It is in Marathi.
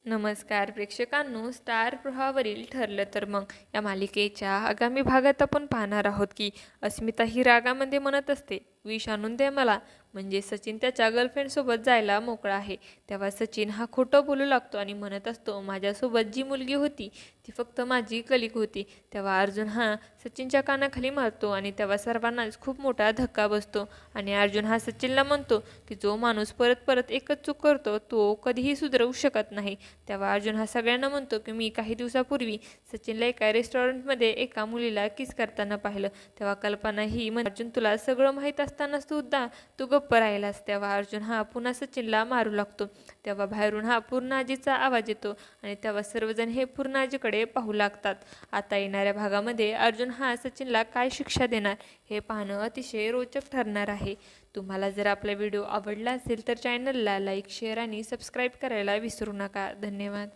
नमस्कार प्रेक्षकांनो, स्टार प्रवाहावरील ठरलं तर मग या मालिकेच्या आगामी भागात आपण पाहणार आहोत की अस्मिता ही रागामध्ये म्हणत असते, विष आणून दे मला. म्हणजे सचिन त्याच्या गर्लफ्रेंडसोबत जायला मोकळा आहे. तेव्हा सचिन हा खोटं बोलू लागतो आणि म्हणत असतो, माझ्यासोबत जी मुलगी होती ती फक्त माझी कलिक होती. तेव्हा अर्जुन हा सचिनच्या कानाखाली मारतो आणि तेव्हा सर्वांनाच खूप मोठा धक्का बसतो आणि अर्जुन हा सचिनला म्हणतो की जो माणूस परत परत एकच चूक करतो तो कधीही सुधरवू शकत नाही. तेव्हा अर्जुन हा सगळ्यांना म्हणतो की मी काही दिवसापूर्वी सचिनला एका रेस्टॉरंटमध्ये एका मुलीला किस करताना पाहिलं. तेव्हा कल्पना ही अर्जुन तुला सगळं माहीत असताना सुद्धा तू गप्प राहिलास. तेव्हा अर्जुन हा पुन्हा सचिनला मारू लागतो. तेव्हा बाहेरून हा पूर्णाजीचा आवाज येतो आणि तेव्हा सर्वजण हे पूर्णाजीकडे पाहू लागतात. आता येणाऱ्या भागामध्ये अर्जुन हा सचिनला काय शिक्षा देणार हे पाहणं अतिशय रोचक ठरणार आहे. तुम्हाला जर आपला व्हिडिओ आवडला असेल तर चॅनलला लाईक, शेअर आणि सबस्क्राईब करायला विसरू नका. धन्यवाद.